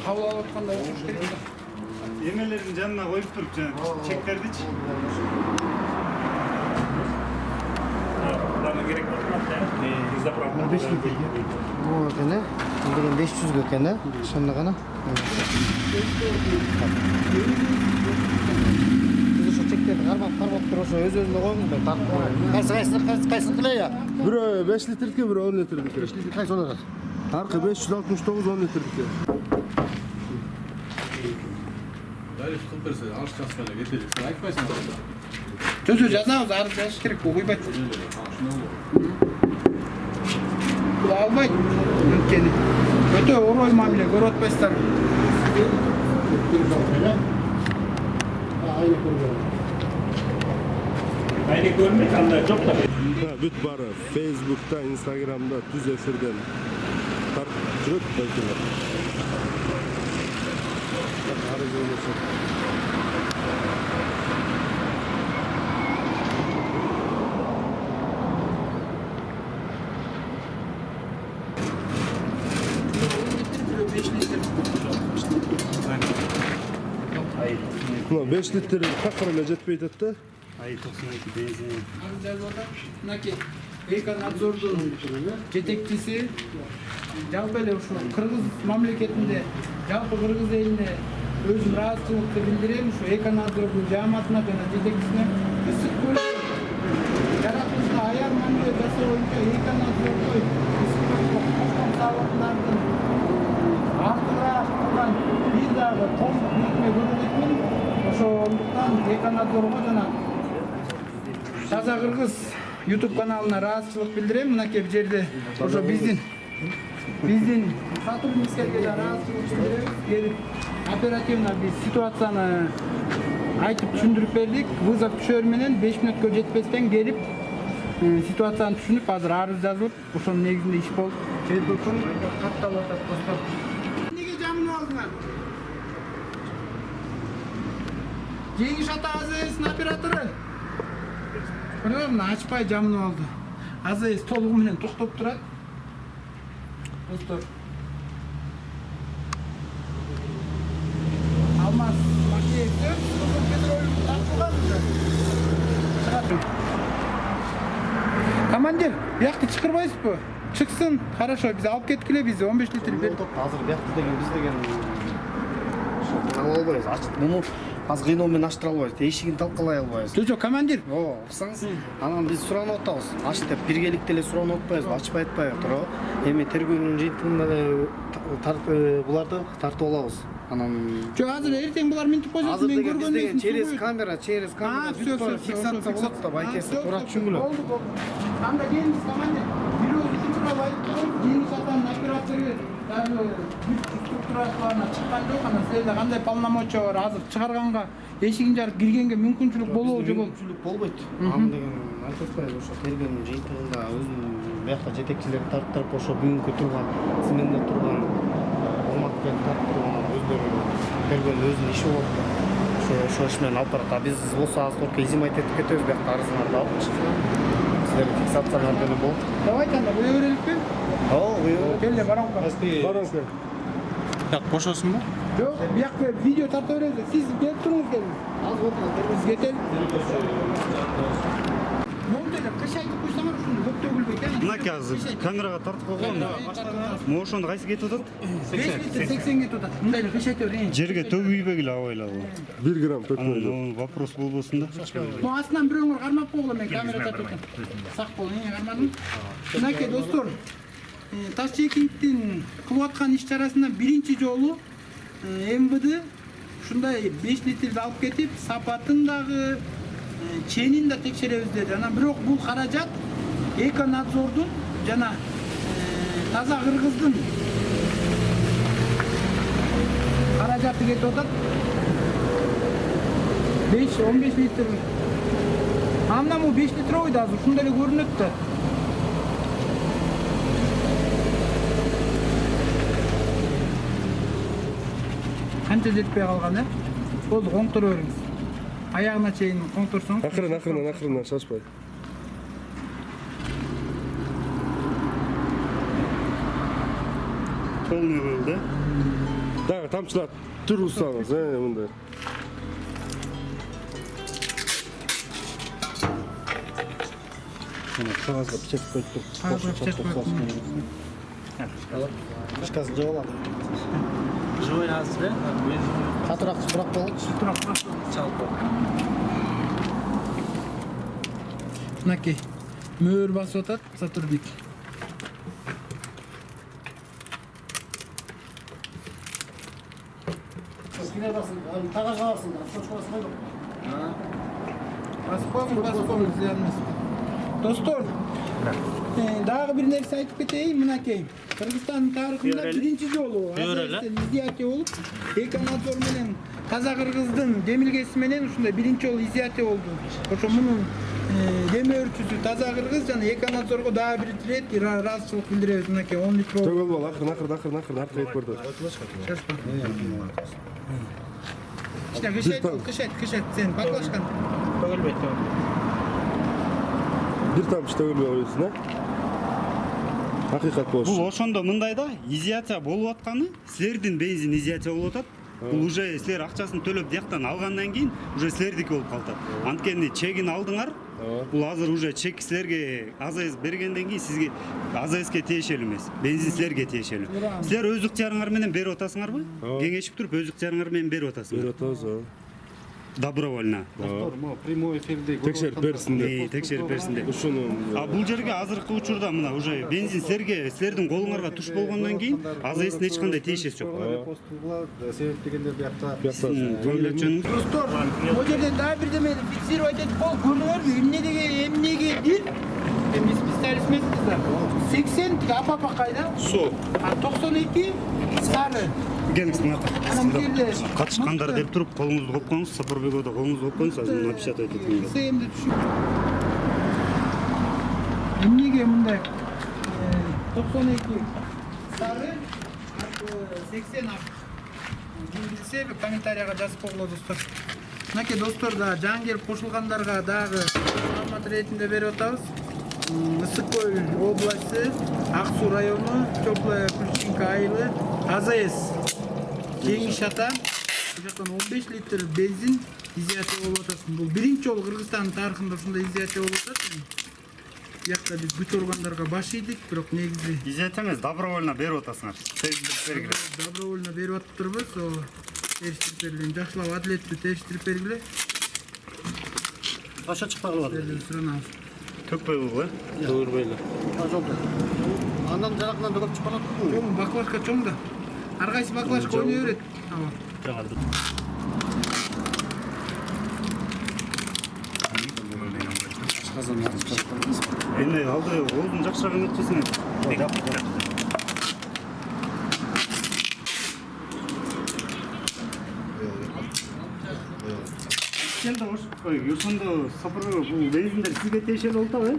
кабыл алып атканда окуш керек да. Emelerin canına koyup durup canım. Çeklerdi hiç. Bana gerek yok. Bizde problem. 5 litre. Bu eкен, деген 500 eкен, ошондо гана. Биз ошо чектерди кармап туруп ошо өз-өзүнө койгуңуз мен тартып коеюн. Кайсы кылай я? Biri 5 litreki, biri 10 litreki. 5 litre кайсы болот? Arka 569 10 litreki. Дали кылып берсе, алып чаксана кетели. Сен айтпайсың анда. Сөзү жазабыз, арыз жазыш керек, койбойт. Бул албайт. Анткени өтө орой мамиле көрүп атпайсыздар. Aynı görmek anda çok da. Бүт бары Facebook'ta, Instagram'da, Tuz Efir'den tartып жүрөт байкелер. Арыз ойлосо. Мына 5 litre такыр эле жетпей атат да. Ay 92 benzin. Арыз жазып атат. Мынакей Эконадзордун жетекчиси жалпы эле ушул Кыргыз мамлекетинде, жалпы Кыргыз элине өзүм ыраазычылыкты билдирем. Ушу Эконадзордун жааматына жана жетекчисине ысык көрсөтөт. Жаратылышка аяр мамиле жасоо боюнча Эконадзордой коштон заводдардын артыраак турган бир дагы коомдук мекеме көрүп кеткен. Ошондуктан Эконадзорго жана Таза Кыргыз YouTube каналына ыраазычылык билдирем. Мынакей бул жерде ошо биздин сотрудниктерге да ыраазычылык билдиребиз. Келип оперативно биз ситуацияны айтып түшүндүрүп бердик. Вызов түшөр менен 5 мүнөткө жетпестен келип ситуацияны түшүнүп, азыр арыз жазылып, ошонун негизинде иш болуп, телефон катталып атат достор. Эмнеге жамынып алдыңар? Жеңиш ата АЗС'нин оператору. Мына ачпай жамынып алды. АЗС толугу менен токтоп турат. Достор. Алмаз Макеевде петроль тартылган. Командир, биякты чакырбайсызбы? Чыксын. Хорошо, биз алып кеткиле, биз 15 литр берип. Азыр биякты деген биз деген ала албайбыз. Муну аз кыйноо менен аштыра албайбыз. Эшигин талкалай албайбыз. Жо, командир. Уксаңыз, анан биз суранып атабыз. Аш деп биргеликте эле суранып атпайбызбы? Ачпай атпайбы туурабы? Эми тергөөнүн жыйынтыгында буларды тартып алабыз. Анан Жо, азыр эртең булар минтип койсо, азыр мен деген биз деген көргөндөн через камера фиксация болот да, байкеси туура түшүнгүлө. Болду. Анда келиңиз, командир. Бирөө структура айтып коюп, жеңиш атанын оператору дагы бүт структураларына чыккан жок. Анан силерде кандай полномочия бар? Азыр чыгарганга, эшигин жарып киргенге мүмкүнчүлүк болобу же болбойт? Мүмкүнчүлүк болбойт. Аны деген айтып атпайбыз, ошо тергөөнүн жыйынтыгында өзүнүн биякта жетекчилери тарттырып, ошо бүгүнкү турган сменде турган урматтарды тарттырган өздөрү тергөөнүн өзүнүн иши болот. Ошо иш менен алып барат. Биз болсо азыр только изимать этип кетебиз, биякта арызыңарды алып чыккан. Силердин фиксациялар деле болот. Давайте анда буя береликпи? Келе барамка. Бараңка. Так, кошосунбу? Жок, биякка видео тарта беребиз. Сиз келип туруңуз келin. Азыр Биз кетели. Монда эле кышайтып койсоңор ушуну көптөө күлбөйт экен. Mınak yazdı. Kameraga tartıp koygan da. Moşonda kaysı ketip atат? 5 литр 80 кетип атат. Мындай эле кышайтып берейин. Жерге төгүйбегиле абайлабы. 1 gram tökmeydi. Анан вопрос болбосун да. Бу астынан бирөөңөр кармап койгула, мен камера тартып атам. Сак болуң, кармадым. Мынакей достор, Ташчекингдин кылып аткан иш чарасында биринчи жолу МВД ушундай 5 литрди алып кетип, сапатын дагы, ченин да текшеребиз деди. Анан бирок бул каражат Эконадзордун жана Таза Кыргыздын каражаты кетип атат. 5-15 литр. Андан бул 5 литровый да азыр ушундай эле көрүнөт да. Канча жетпей калган, Болду, коңтура бериңиз. Аягына чейин коңтурсоңуз. Акырын шашпай. Полный был, да? Дагы тамчылап тургузсаңыз, мындай. Кагазга печать коюп туруп. Крышкасын жаап алам. Живой азыр, Катыраак бирок болчу. жалпы. Мынакей, мөөр басып атат Сатурбек. Кагаз жаапсың, точкаласын койдук. Басып коюңуз, зыян эмес. Достор, дагы бир нерсе айтып кетейин, мынакей. Кыргызстандын тарыхында биринчи жолу изъятие болуп, Эконадзор менен таза кыргыздын демилгеси менен ушундай биринчи жолу изъятие болду. Ошо мунун демөөрчүсү таза кыргыз жана Эконадзорго дагы бир рет ыраазычылык билдиребиз. Мынакей 10 литр болду. Төгөл бол, акырын артка кетип барды. Кышайт, сен баклашкан. Бир тамчы төгөлбөй коесуң, Акыйкат болуш. Бул ошондо мындай да, изъятия болуп атканы, силердин бензин изъятия болуп атат. Бул уже силер акчасын төлөп дияктан алгандан кийин уже силердики болуп калат. Анткени чегин алдыңар. Бул азыр уже чек силерге АЗС бергенден кийин сизге АЗСке тиешелүү эмес. Бензин силерге тиешелүү. Силер өз ыктыярыңар менен берип атасыңарбы? Кеңешип туруп өз ыктыярыңар менен берип атасыңар. Берип атабыз. Добровольно. Достор, могу прямой эфирде Текшерип берсин деп. Текшерип берсин деп. Ушуну А бул жерге азыркы учурда мына уже бензин силердин колуңарга туш болгондон кийин АЗСтин эч кандай тиешеси жок. себеп дегенде биякта Достор, бул жерден дагы бирдеме фиксировать этип бол, көрдүңөрбү? Эмнеге бир? Эми специалист эмеспиз да. 80 тиги апа кайда? Су. А 92 сары. Келиңиз мына Анан бул жерде катышкандар деп туруп колуңузду коюп коюңуз, Сапарбекова да колуңузду коюп коюңуз, азыр напечатать этип коюңуз. Эмди түшүп. Эмнеге мындай 92 сары, 80 ак. Билсе комментарийга жазып койгула достор. Мынакей достор да жаңы келип кошулгандарга дагы маалымат ретинде берип атабыз. Ысык көл области, Ак-Суу району, Теплая Ключинка айылы, АЗС. Кеңиш ата, бул жактан 15 литр бензин изъятие болуп атат. Бул биринчи жолу Кыргызстандын тарыхында ушундай изъятие болуп атат. Биякта биз бүт органдарга баш ийдик, бирок негизи Изъятия эмес, добровольно берип атасыңар. добровольно берип атыптырбыз. Териштирип бергиле, жакшылап адилеттүү териштирип бергиле. кача чыкпагыла. Суранабыз. Төкпөй бул, төгөлбөйлү. Жолдо. Андан жаракынан да көп чыкпанат. Чоң, баклажка чоң да. Ар кайсы баклажка ойной берет. Эми алды оозун жакшыраак эметчесиң. Келди, ошондо Сапарбекова бул бензиндер сизге тиешелүү болуп атабы?